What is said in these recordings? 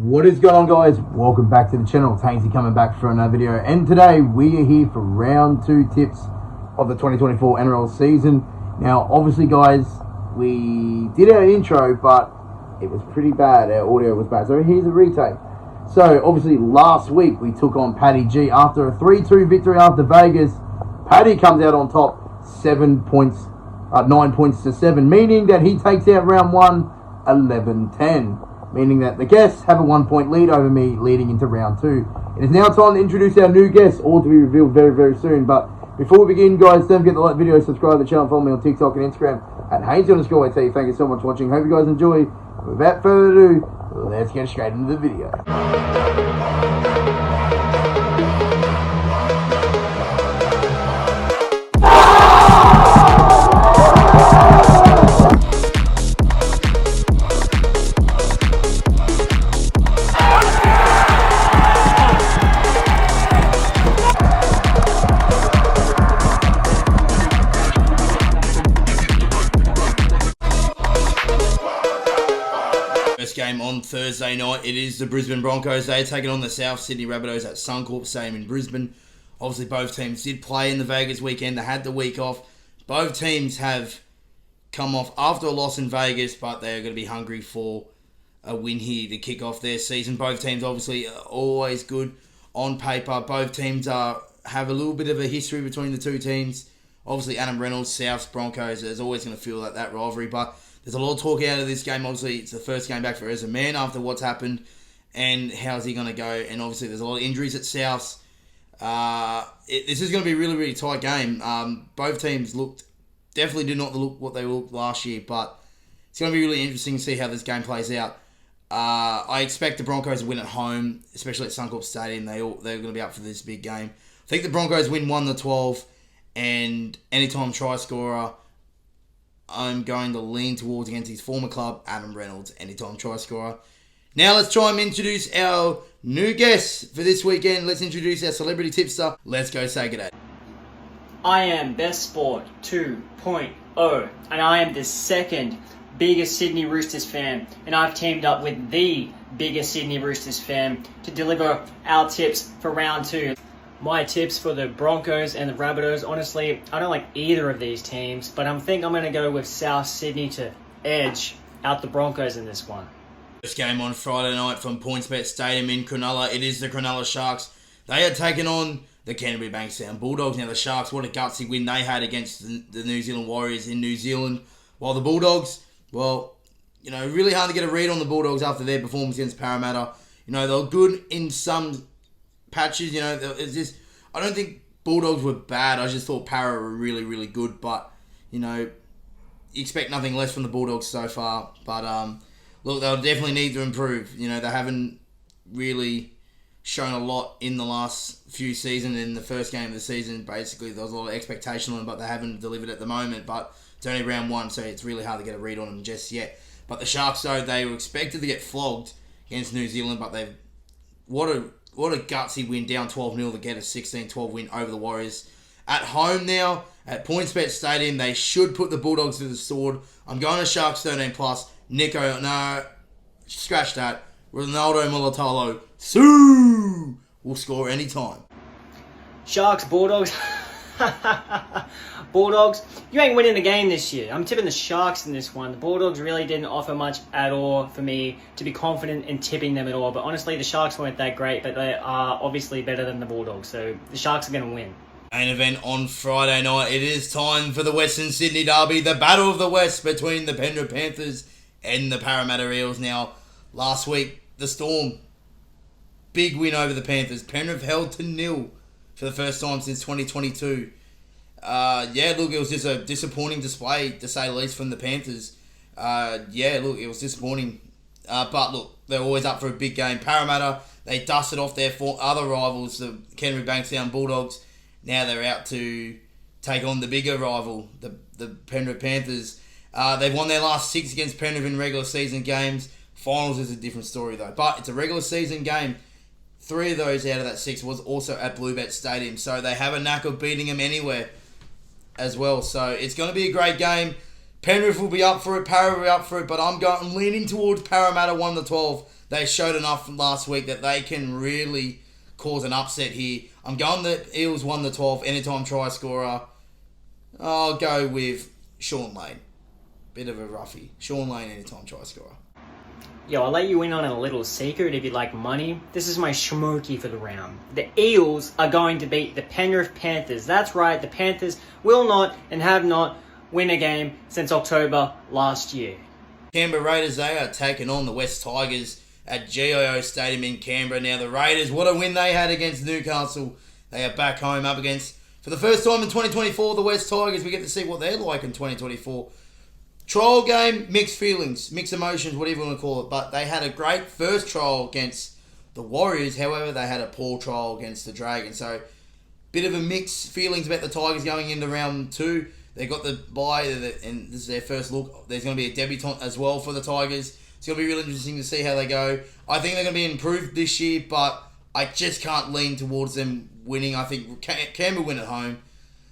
What is going on, guys? Welcome back to the channel. It's Haynesy coming back for another video, and today we are here for round 2 tips of the 2024 NRL season. Now obviously, guys, we did our intro, but it was pretty bad. Our audio was bad, so here's a retake. So obviously last week we took on Paddy G after a 3-2 victory after Vegas. Paddy comes out on top 9 points to 7, meaning that he takes out round 1 11-10. Meaning that the guests have a 1 point lead over me leading into round 2. It is now time to introduce our new guests, all to be revealed very, very soon. But before we begin, guys, don't forget to like the video, subscribe to the channel, follow me on TikTok and Instagram at Haynesy_YT. Thank you so much for watching. Hope you guys enjoy. Without further ado, let's get straight into the video. Game on Thursday night. It is the Brisbane Broncos. They're taking on the South Sydney Rabbitohs at Suncorp Stadium in Brisbane. Obviously, both teams did play in the Vegas weekend. They had the week off. Both teams have come off after a loss in Vegas, but they're going to be hungry for a win here to kick off their season. Both teams obviously are always good on paper. Both teams have a little bit of a history between the two teams. Obviously, Adam Reynolds, South's Broncos, is always going to feel that rivalry, but there's a lot of talk out of this game. Obviously, it's the first game back for Ezra Mann after what's happened, and how's he going to go? And obviously, there's a lot of injuries at Souths. This is going to be a really, really tight game. Both teams definitely did not look what they looked last year, but it's going to be really interesting to see how this game plays out. I expect the Broncos to win at home, especially at Suncorp Stadium. They're going to be up for this big game. I think the Broncos win 1-12, and anytime try scorer, I'm going to lean towards against his former club, Adam Reynolds, anytime try scorer. Now let's try and introduce our new guests for this weekend. Let's introduce our celebrity tipster. Let's go say g'day. I am Best Sport 2.0, and I am the second biggest Sydney Roosters fan, and I've teamed up with the biggest Sydney Roosters fan to deliver our tips for round 2. My tips for the Broncos and the Rabbitohs, honestly, I don't like either of these teams, but I think I'm going to go with South Sydney to edge out the Broncos in this one. First game on Friday night from PointsBet Stadium in Cronulla. It is the Cronulla Sharks. They are taking on the Canterbury Bankstown Bulldogs. Now the Sharks, what a gutsy win they had against the New Zealand Warriors in New Zealand. While the Bulldogs, well, really hard to get a read on the Bulldogs after their performance against Parramatta. They were good in some patches, it's just, I don't think Bulldogs were bad. I just thought Para were really, really good. But, you expect nothing less from the Bulldogs so far. But, look, they'll definitely need to improve. They haven't really shown a lot in the last few seasons. In the first game of the season, basically, there was a lot of expectation on them, but they haven't delivered at the moment. But it's only round 1, so it's really hard to get a read on them just yet. But the Sharks, though, they were expected to get flogged against New Zealand, but what a gutsy win, down 12-0 to get a 16-12 win over the Warriors. At home now, at PointsBet Stadium, they should put the Bulldogs to the sword. I'm going to Sharks 13+. Nico, no, scratch that. Ronaldo Mulatalo, Sue, will score anytime. Sharks, Bulldogs. Bulldogs, you ain't winning the game this year. I'm tipping the Sharks in this one. The Bulldogs really didn't offer much at all for me to be confident in tipping them at all. But honestly, the Sharks weren't that great, but they are obviously better than the Bulldogs. So the Sharks are going to win. Main event on Friday night. It is time for the Western Sydney Derby, the Battle of the West between the Penrith Panthers and the Parramatta Eels. Now, last week, the Storm, big win over the Panthers. Penrith held to 0 for the first time since 2022. It was just a disappointing display, to say the least, from the Panthers. It was disappointing. But look, they're always up for a big game. Parramatta, they dusted off their other rivals, the Canterbury Bankstown Bulldogs. Now they're out to take on the bigger rival, the Penrith Panthers. They've won their last 6 against Penrith in regular season games. Finals is a different story, though. But it's a regular season game. 3 of those out of that 6 was also at Bluebet Stadium. So they have a knack of beating them anywhere as well. So it's going to be a great game. Penrith will be up for it. Para will be up for it. But I'm leaning towards Parramatta 1-12 they showed enough last week that they can really cause an upset here. I'm going the Eels 1-12, anytime try scorer. I'll go with Sean Lane. Bit of a roughie. Sean Lane, anytime try scorer. Yo, I'll let you in on a little secret if you'd like money. This is my schmooky for the round. The Eels are going to beat the Penrith Panthers. That's right, the Panthers will not and have not win a game since October last year. Canberra Raiders, they are taking on the West Tigers at GIO Stadium in Canberra. Now the Raiders, what a win they had against Newcastle. They are back home up against, for the first time in 2024, the West Tigers. We get to see what they're like in 2024. Trial game, mixed feelings, mixed emotions, whatever you want to call it. But they had a great first trial against the Warriors. However, they had a poor trial against the Dragons. So, bit of a mixed feelings about the Tigers going into round 2. They got the bye, and this is their first look. There's going to be a debutant as well for the Tigers. It's going to be really interesting to see how they go. I think they're going to be improved this year, but I just can't lean towards them winning. I think Canberra win at home.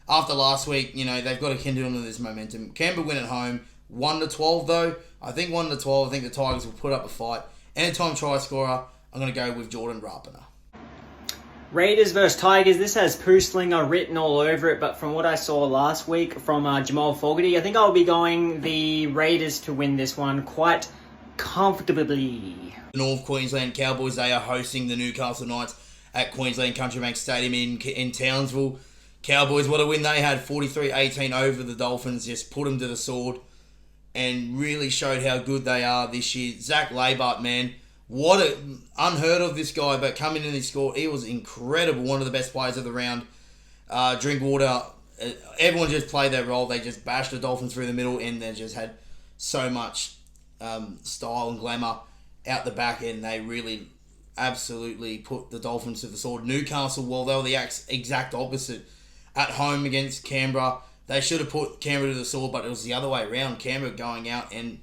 After last week, they've got to kindle on this momentum. Canberra win at home. 1-12 though. I think 1-12. I think the Tigers will put up a fight. Anytime try scorer, I'm going to go with Jordan Rapana. Raiders versus Tigers. This has Pooslinger written all over it, but from what I saw last week from Jamal Fogarty, I think I'll be going the Raiders to win this one quite comfortably. The North Queensland Cowboys, they are hosting the Newcastle Knights at Queensland Country Bank Stadium in Townsville. Cowboys, what a win they had, 43-18 over the Dolphins. Just put them to the sword and really showed how good they are this year. Zach Labart, man, unheard of this guy, but coming in and scored, he was incredible. One of the best players of the round. Drinkwater, everyone just played their role. They just bashed the Dolphins through the middle, and they just had so much style and glamour out the back end. They really absolutely put the Dolphins to the sword. Newcastle, well, they were the exact opposite. At home against Canberra, they should have put Canberra to the sword, but it was the other way around. Canberra going out and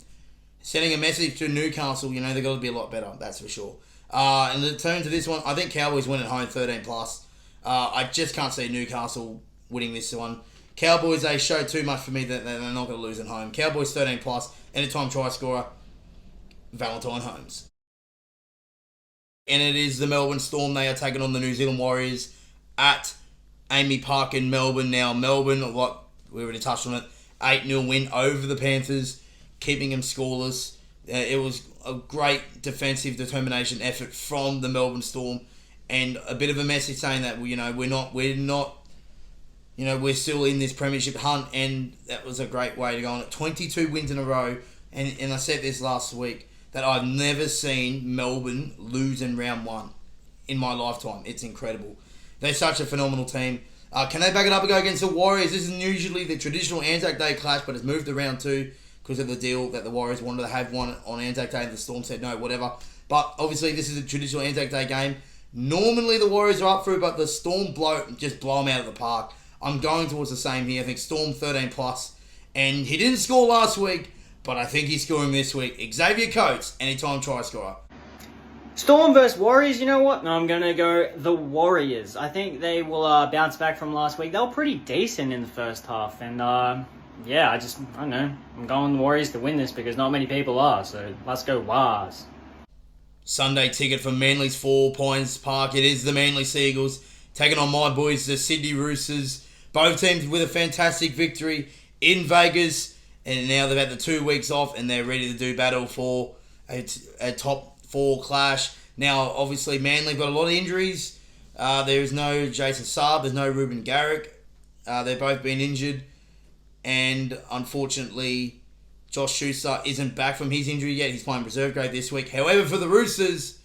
sending a message to Newcastle, they've got to be a lot better, that's for sure. And in turn to this one, I think Cowboys win at home 13+. I just can't see Newcastle winning this one. Cowboys, they show too much for me that they're not going to lose at home. Cowboys 13+, anytime try scorer, Valentine Holmes. And it is the Melbourne Storm. They are taking on the New Zealand Warriors at Amy Park in Melbourne. Now, Melbourne, like we already touched on it, 8-0 win over the Panthers, keeping them scoreless. It was a great defensive determination effort from the Melbourne Storm, and a bit of a message saying that we're still in this premiership hunt, and that was a great way to go on it. 22 wins in a row, and I said this last week that I've never seen Melbourne lose in round 1 in my lifetime. It's incredible. They're such a phenomenal team. Can they back it up and go against the Warriors? This isn't usually the traditional Anzac Day clash, but it's moved to round 2 because of the deal that the Warriors wanted to have one on Anzac Day, and the Storm said no, whatever. But obviously, this is a traditional Anzac Day game. Normally, the Warriors are up for it, but the Storm blow them out of the park. I'm going towards the same here. I think Storm 13+. And he didn't score last week, but I think he's scoring this week. Xavier Coates, anytime try scorer. Storm versus Warriors, you know what? No, I'm going to go the Warriors. I think they will bounce back from last week. They were pretty decent in the first half. And, I don't know. I'm going the Warriors to win this because not many people are. So, let's go Wars. Sunday ticket for Manly's 4 Pines Park. It is the Manly Seagulls taking on my boys, the Sydney Roosters. Both teams with a fantastic victory in Vegas. And now they've had the 2 weeks off and they're ready to do battle for a top 4 clash. Now, obviously, Manly got a lot of injuries. There is no Jason Saab. There's no Ruben Garrick. They've both been injured. And, unfortunately, Josh Schuster isn't back from his injury yet. He's playing reserve grade this week. However, for the Roosters,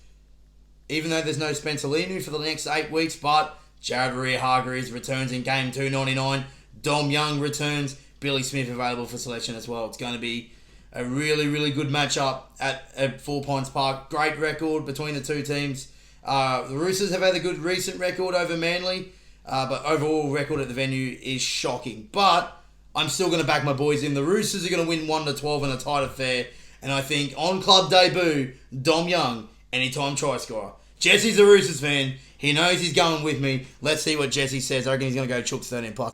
even though there's no Spencer Leniu for the next 8 weeks, but Jared Hargreaves returns in game 299. Dom Young returns. Billy Smith available for selection as well. It's going to be a really, really good matchup at 4 Pines Park. Great record between the two teams. The Roosters have had a good recent record over Manly, but overall record at the venue is shocking. But I'm still going to back my boys in. The Roosters are going to win 1-12 in a tight affair, and I think on club debut, Dom Young, anytime try scorer. Jesse's a Roosters fan. He knows he's going with me. Let's see what Jesse says. I reckon he's going to go Chooks 13+.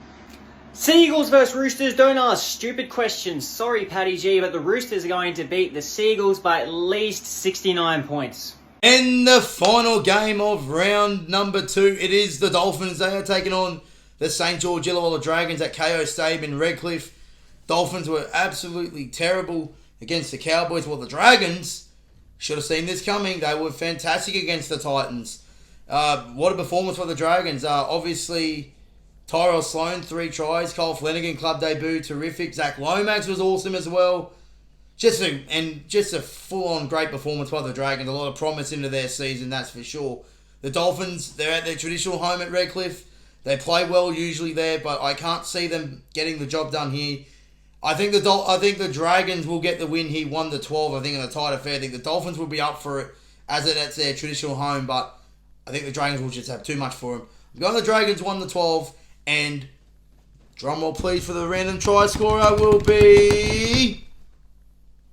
Seagulls versus Roosters. Don't ask stupid questions. Sorry, Paddy G, but the Roosters are going to beat the Seagulls by at least 69 points. In the final game of round number 2, it is the Dolphins. They are taking on the St. George Illawarra Dragons at KO Stadium in Redcliffe. Dolphins were absolutely terrible against the Cowboys. Well, the Dragons should have seen this coming. They were fantastic against the Titans. What a performance for the Dragons. Obviously, Tyrell Sloan, 3 tries. Cole Flanagan, club debut, terrific. Zach Lomax was awesome as well. Just a full-on great performance by the Dragons. A lot of promise into their season, that's for sure. The Dolphins, they're at their traditional home at Redcliffe. They play well usually there, but I can't see them getting the job done here. I think the Dragons will get the win here, 1-12. I think in a tight affair. I think the Dolphins will be up for it as that's their traditional home, but I think the Dragons will just have too much for them. I'm going the Dragons 1-12, and drumroll please for the random try scorer will be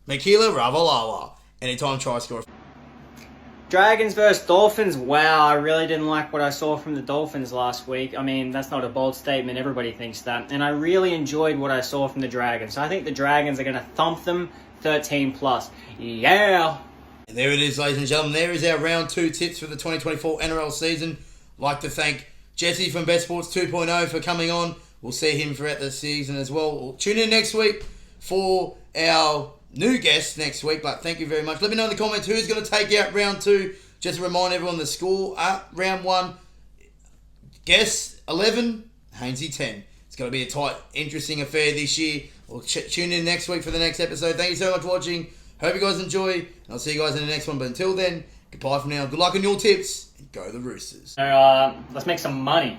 Makila Ravalawa. Anytime try scorer. Dragons versus Dolphins. Wow, I really didn't like what I saw from the Dolphins last week. I mean, that's not a bold statement. Everybody thinks that. And I really enjoyed what I saw from the Dragons. So I think the Dragons are going to thump them 13+. Yeah! And there it is, ladies and gentlemen. There is our round 2 tips for the 2024 NRL season. I'd like to thank Jesse from Best Sports 2.0 for coming on. We'll see him throughout the season as well. We'll tune in next week for our new guest next week, but thank you very much. Let me know in the comments who's going to take out round 2. Just to remind everyone the score at round 1. Guess 11, Haynesy 10. It's going to be a tight, interesting affair this year. We'll tune in next week for the next episode. Thank you so much for watching. Hope you guys enjoy, and I'll see you guys in the next one. But until then, goodbye for now. Good luck on your tips, and go the Roosters. So, let's make some money.